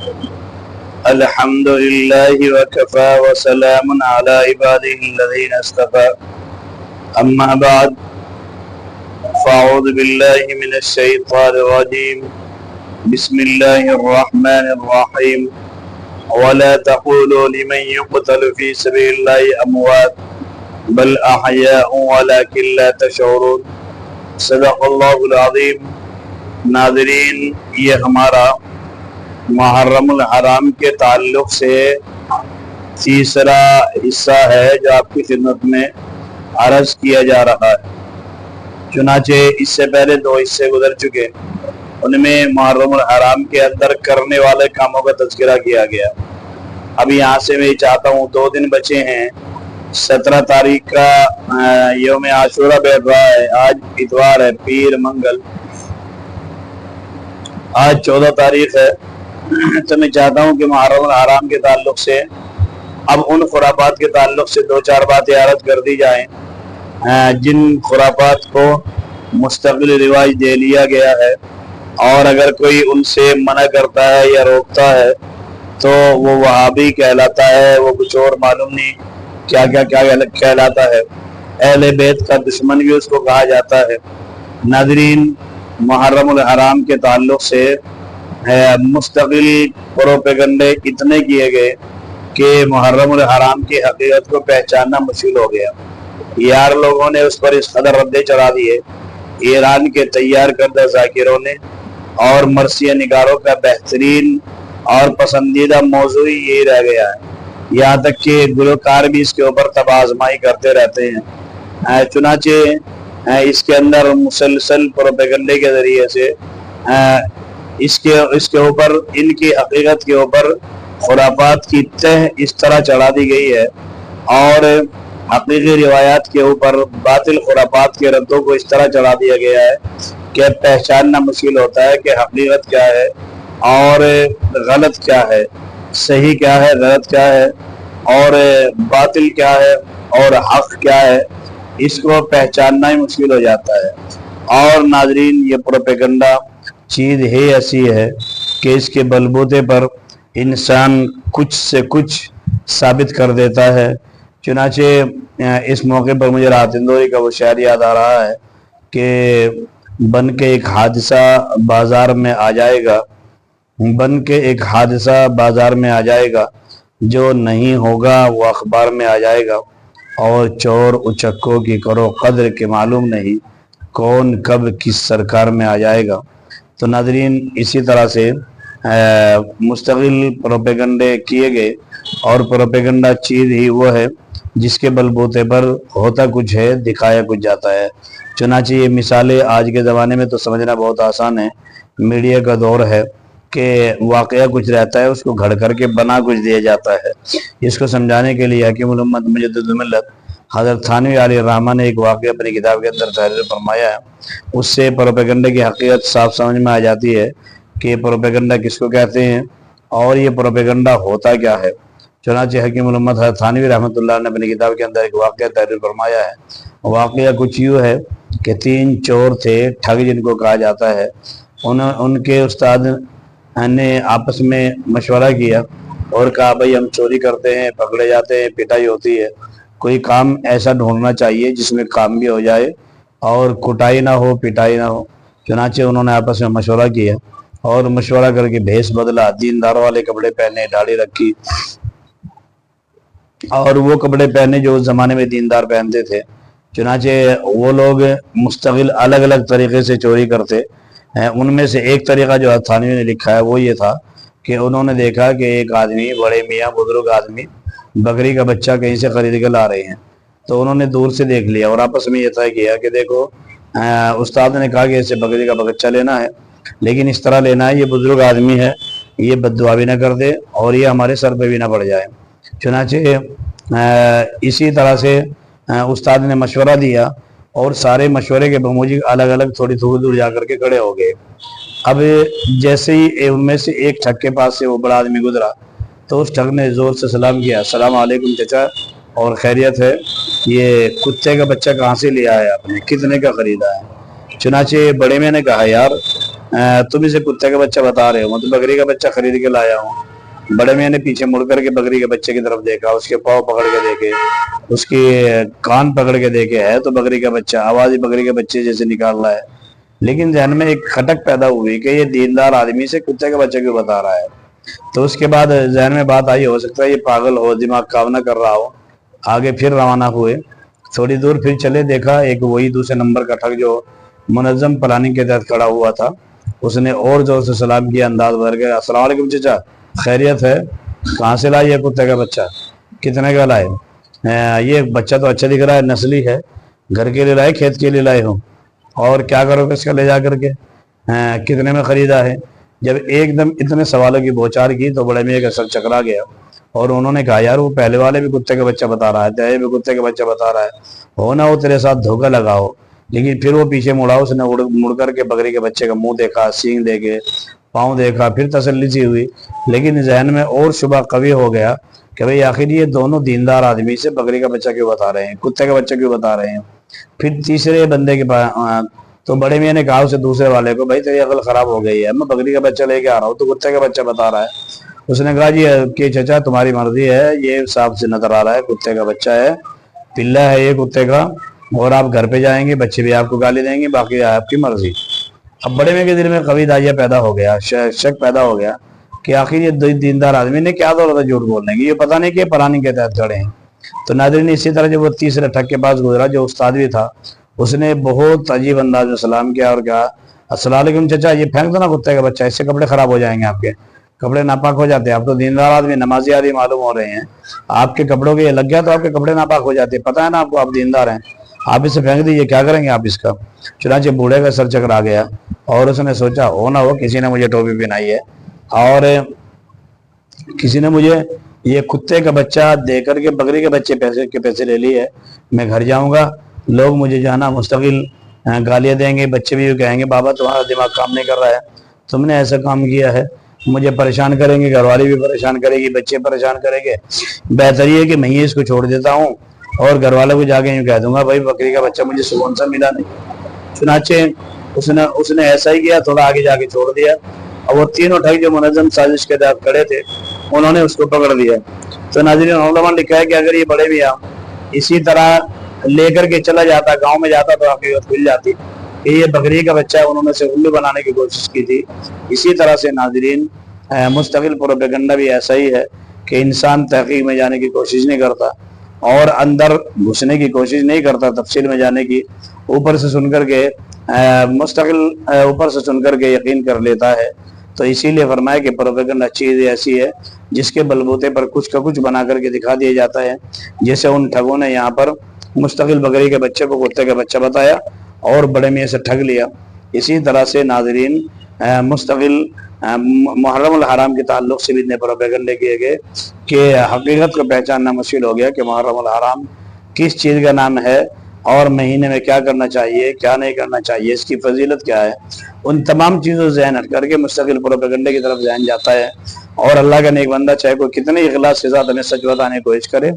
الحمد لله وكفى وسلام على عباده الذين اصطفى أما بعد فأعوذ بالله من الشيطان الرجيم بسم الله الرحمن الرحيم ولا تقولوا لمن يقتل في سبيل الله أموات بل أحياء ولكن لا تشعرون صدق اللہ العظیم۔ ناظرین، یہ ہمارا محرم الحرام کے تعلق سے تیسرا حصہ ہے جو آپ کی خدمت میں عرض کیا جا رہا ہے۔ چنانچہ اس سے پہلے 2 حصے گزر چکے، ان میں محرم الحرام کے اندر کرنے والے کاموں کا تذکرہ کیا گیا۔ اب یہاں سے میں چاہتا ہوں 2 دن بچے ہیں۔ 17 تاریخ کا یوم عاشورہ بیٹھ رہا ہے، آج اتوار ہے، پیر منگل، آج 14 تاریخ ہے۔ تو میں چاہتا ہوں کہ محرم الحرام کے تعلق سے اب ان خرافات کے تعلق سے 2-4 باتیں عرض کر دی جائیں جن خرافات کو مستقل رواج دے لیا گیا ہے، اور اگر کوئی ان سے منع کرتا ہے یا روکتا ہے تو وہ وہابی کہلاتا ہے، وہ کچھ اور معلوم نہیں کیا کہلاتا ہے۔ اہل بیت کا دشمن بھی اس کو کہا جاتا ہے۔ ناظرین، محرم الحرام کے تعلق سے مستقل پروپیگنڈے اتنے کیے گئے کہ محرم الحرام کی حقیقت کو پہچاننا مشکل ہو گیا۔ یار لوگوں نے اس پر اس قدر ردے چڑھا دیے، ایران کے تیار کردہ ذاکروں نے، اور مرثیہ نگاروں کا بہترین اور پسندیدہ موضوع یہی رہ گیا ہے۔ یہاں تک کہ گلوکار بھی اس کے اوپر تب آزمائی کرتے رہتے ہیں۔ چنانچہ اس کے اندر مسلسل پروپیگنڈے کے ذریعے سے اس کے اوپر، ان کی حقیقت کے اوپر خرافات کی تہ اس طرح چڑھا دی گئی ہے، اور حقیقی روایات کے اوپر باطل خرافات کے ردوں کو اس طرح چڑھا دیا گیا ہے کہ پہچاننا مشکل ہوتا ہے کہ حقیقت کیا ہے اور غلط کیا ہے، صحیح کیا ہے، غلط کیا ہے، اور باطل کیا ہے اور حق کیا ہے۔ اس کو پہچاننا ہی مشکل ہو جاتا ہے۔ اور ناظرین، یہ پروپیگنڈا چیز ہی ایسی ہے کہ اس کے بلبوتے پر انسان کچھ سے کچھ ثابت کر دیتا ہے۔ چنانچہ اس موقع پر مجھے راحت اندوری کا وہ شعر یاد آ رہا ہے کہ بن کے ایک حادثہ بازار میں آ جائے گا، بن کے ایک حادثہ بازار میں آ جائے گا، جو نہیں ہوگا وہ اخبار میں آ جائے گا، اور چور اچکوں کی کرو قدر کے معلوم نہیں کون کب کس سرکار میں آ جائے گا۔ تو ناظرین، اسی طرح سے مستقل پروپیگنڈے کیے گئے، اور پروپیگنڈا چیز ہی وہ ہے جس کے بلبوتے پر ہوتا کچھ ہے، دکھایا کچھ جاتا ہے۔ چنانچہ یہ مثالیں آج کے زمانے میں تو سمجھنا بہت آسان ہے، میڈیا کا دور ہے کہ واقعہ کچھ رہتا ہے، اس کو گھڑ کر کے بنا کچھ دیا جاتا ہے۔ اس کو سمجھانے کے لیے حکیم الامت مجدد الملت حضرت تھانوی علیہ الرحمہ نے ایک واقعہ اپنی کتاب کے اندر تحریر فرمایا ہے۔ اس سے پروپیگنڈے کی حقیقت صاف سمجھ میں آ جاتی ہے کہ یہ پروپیگنڈا کس کو کہتے ہیں اور یہ پروپیگنڈا ہوتا کیا ہے۔ چنانچہ حکیم الامت حضرت تھانوی رحمۃ اللہ نے اپنی کتاب کے اندر ایک واقعہ تحریر فرمایا ہے۔ واقعہ کچھ یوں ہے کہ 3 چور تھے، ٹھگ جن کو کہا جاتا ہے۔ ان کے استاد نے آپس میں مشورہ کیا اور کہا بھائی ہم چوری کرتے ہیں، پکڑے جاتے ہیں، پٹائی ہوتی ہے، کوئی کام ایسا ڈھونڈنا چاہیے جس میں کام بھی ہو جائے اور کٹائی نہ ہو، پٹائی نہ ہو۔ چنانچہ انہوں نے آپس میں مشورہ کیا اور مشورہ کر کے بھیس بدلا، دیندار والے کپڑے پہنے، داڑھی رکھی، اور وہ کپڑے پہنے جو اس زمانے میں دیندار پہنتے تھے۔ چنانچہ وہ لوگ مستقل الگ الگ طریقے سے چوری کرتے ہیں۔ ان میں سے ایک طریقہ جو تھانوی نے لکھا ہے وہ یہ تھا کہ انہوں نے دیکھا کہ ایک آدمی، بڑے میاں بزرگ آدمی، بکری کا بچہ کہیں سے خرید کے لا رہے ہیں۔ تو انہوں نے دور سے دیکھ لیا اور آپس میں یہ طے کیا کہ دیکھو، استاد نے کہا کہ اسے بکری کا بچہ لینا ہے، لیکن اس طرح لینا ہے یہ بزرگ آدمی ہے، یہ بد دعا بھی نہ کر دے اور یہ ہمارے سر پہ بھی نہ پڑ جائے۔ چنانچہ اسی طرح سے استاد نے مشورہ دیا اور سارے مشورے کے بموجب الگ الگ تھوڑی دور جا کر کے کھڑے ہو گئے۔ اب جیسے ہی ان میں سے ایک ٹھگ کے پاس سے وہ بڑا آدمی گزرا تو اس ٹھگ نے زور سے سلام کیا، السلام علیکم چچا، اور خیریت ہے؟ یہ کتے کا بچہ کہاں سے لیا ہے آپ نے، کتنے کا خریدا ہے؟ چنانچہ بڑے میں نے کہا یار तुम इसे कुत्ते का बच्चा बता रहे हो, मैं तो बकरी का बच्चा खरीद के लाया हूँ। बड़े मियाँ ने पीछे मुड़ करके बकरी के बच्चे की तरफ देखा, उसके पाँव पकड़ के देखे, उसकी कान पकड़ के देखे, है तो बकरी का बच्चा, आवाज ही बकरी के बच्चे जैसे निकाल रहा है। लेकिन ध्यान में एक खटक पैदा हुई कि ये दीनदार आदमी से कुत्ते का बच्चा क्यों बता रहा है। तो उसके बाद जहन में बात आई, हो सकता है ये पागल हो, दिमाग काम ना कर रहा हो। आगे फिर रवाना हुए, थोड़ी दूर फिर चले, देखा एक वही दूसरे नंबर का ठग जो मुनज़्ज़म प्लानिंग के तहत खड़ा हुआ था, उसने और जोर से सलाम किया, अंदाज बदल गया। अस्सलाम वालेकुम चाचा, खैरियत है? कहाँ से लाए ये कुत्ते का बच्चा? कितने का लाए? ये बच्चा तो अच्छा दिख रहा है, नस्ली है, घर के लिए लाए खेत के लिए लाए हो? और क्या करोगे इसका ले जा करके? कितने में खरीदा है? जब एकदम इतने सवालों की बौछार की तो बड़े मियाँ का सर चकरा गया और उन्होंने कहा, यार वो पहले वाले भी कुत्ते का बच्चा बता रहा है, तेरे भी कुत्ते का बच्चा बता रहा है, हो ना वो तेरे साथ धोखा लगाओ। लेकिन फिर वो पीछे मुड़ा, उसने मुड़ करके बकरी के बच्चे का मुंह देखा, सींग देखे, पाँव देखा, फिर तसल्ली सी हुई। लेकिन जहन में और शुबा कवी हो गया कि भाई आखिर ये दोनों दीनदार आदमी से बकरी का बच्चा क्यों बता रहे हैं, कुत्ते का बच्चा क्यों बता रहे हैं। फिर तीसरे बंदे के पास तो बड़े मियाँ ने कहा उसे दूसरे वाले को, भाई तेरी अकल खराब हो गई है, मैं बकरी का बच्चा लेके आ रहा हूँ तो कुत्ते का बच्चा बता रहा है। उसने कहा, जी कि चचा तुम्हारी मर्जी है, ये साफ से नजर आ रहा है कुत्ते का बच्चा है, पिल्ला है ये कुत्ते का, और आप घर पे जाएंगे बच्चे भी आपको गाली देंगे, बाकी आपकी मर्जी। अब बड़े मियाँ के दिल में कभी दाइया पैदा हो गया, शक पैदा हो गया कि आखिर ये दीनदार आदमी ने क्या दौलत है झूठ बोलने की, ये पता नहीं कि प्लानिंग के तहत खड़े हैं। तो नाज़रीन इसी तरह जब वो तीसरे ठग के पास गुजरा जो उस्ताद भी था, उसने बहुत अजीब अंदाज में सलाम किया और कहा, अस्सलाम वालेकुम चचा, ये फेंक दो ना कुत्ते का बच्चा, इससे कपड़े खराब हो जाएंगे, आपके कपड़े नापाक हो जाते हैं, आप तो दीनदार आदमी नमाजी आदमी मालूम हो रहे हैं, आपके कपड़ों के ये लग गया तो आपके कपड़े नापाक हो जाते हैं, पता है ना आपको, आप दीनदार हैं, आप इसे फेंक दीजिए, क्या करेंगे आप इसका। चुनाचे बूढ़े का सर चकरा गया और उसने सोचा, हो ना हो किसी ने मुझे टोपी पहनाई है और किसी ने मुझे ये कुत्ते का बच्चा दे करके बकरी के बच्चे पैसे ले लिए है, मैं घर जाऊंगा, लोग मुझे जो है ना मुस्तकिल गालियां देंगे, बच्चे भी कहेंगे बाबा तुम्हारा दिमाग काम नहीं कर रहा है, तुमने ऐसा काम किया है, मुझे परेशान करेंगे, घरवाली भी परेशान करेगी, बच्चे परेशान करेंगे, बेहतर ये कि मैं ही इसको छोड़ देता हूँ और घर वालों को जाके यूँ कह दूंगा, भाई बकरी का बच्चा मुझे सुकून सा मिला नहीं। चुनाचे उसने ऐसा ही किया, थोड़ा आगे जाके छोड़ दिया और वो तीनों ठग जो मुनज़्ज़म साजिश के तहत खड़े थे उन्होंने उसको पकड़ लिया। तो नाज़रीन उलमा ने लिखा है कि अगर ये बड़े मियाँ इसी तरह लेकर के चला जाता, गांव में जाता तो आपकी बात खुल जाती कि ये बकरी का बच्चा है, उन्होंने से उल्लू बनाने की कोशिश की थी। इसी तरह से नाज़रीन मुस्तकिल प्रोपेगेंडा भी ऐसा ही है कि इंसान तहकीक में जाने की कोशिश नहीं करता और अंदर घुसने की कोशिश नहीं करता, तफसील में जाने की, ऊपर से सुन करके मुस्तकिल ऊपर से सुन करके यकीन कर लेता है। तो इसीलिए फरमाया कि प्रोपेगेंडा चीज़ ऐसी है जिसके बलबूते पर कुछ का कुछ बना करके दिखा दिया जाता है, जैसे उन ठगों ने यहाँ पर मुस्तकिल बकरी के बच्चे को कुत्ते का बच्चा बताया और बड़े मियाँ से ठग लिया। इसी तरह से नाज़रीन मुस्तकिल मुहर्रम अल हराम के ताल्लुक से भी इतने प्रोपेगेंडे किए गए कि हकीकत को पहचानना मुश्किल हो गया कि मुहर्रम अल हराम किस चीज़ का नाम है और महीने में क्या करना चाहिए, क्या नहीं करना चाहिए, इसकी फजीलत क्या है। उन तमाम चीज़ों से जहन हट करके मुस्तकिल प्रोपेगेंडे की तरफ जहन जाता है। और अल्लाह का नेक बंदा चाहे कोई कितने इखलास के साथ हमें सच बताने की कोशिश करे,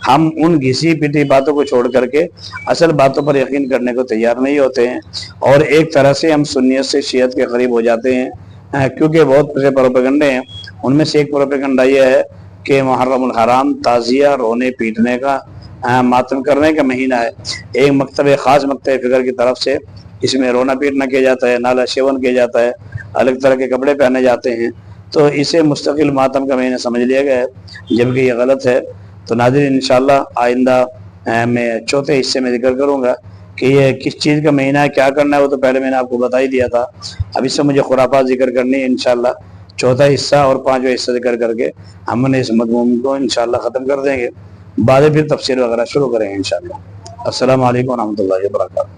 हम उन घिसी पिटी बातों को छोड़ करके असल बातों पर यकीन करने को तैयार नहीं होते हैं और एक तरह से हम सुन्नियत से शियत के करीब हो जाते हैं, क्योंकि बहुत से प्रोपेगेंडे हैं। उनमें से एक प्रोपेगेंडा यह है कि मुहर्रम अल हराम ताज़िया, रोने पीटने का, मातम करने का महीना है। एक मकतब ख़ास मकतब फ़िक्र की तरफ से इसमें रोना पीटना किया जाता है, नाला सेवन किया जाता है, अलग तरह के कपड़े पहने जाते हैं, तो इसे मुस्तकिल मातम का महीना समझ लिया गया है, जबकि ये गलत है। तो नाज़रीन इंशाअल्लाह आइंदा मैं चौथे हिस्से में जिक्र करूँगा कि ये किस चीज़ का महीना है, क्या करना है, वो तो पहले मैंने आपको बता ही दिया था। अब इससे मुझे खुराफात जिक्र करनी है इंशाअल्लाह। चौथा हिस्सा और पांचवा हिस्सा जिक्र करके हमने इस मज़मून को इंशाअल्लाह ख़त्म कर देंगे, बाद फिर तफसीर वगैरह शुरू करेंगे इंशाअल्लाह। अस्सलामु अलैकुम व रहमतुल्लाहि व बरकातहू।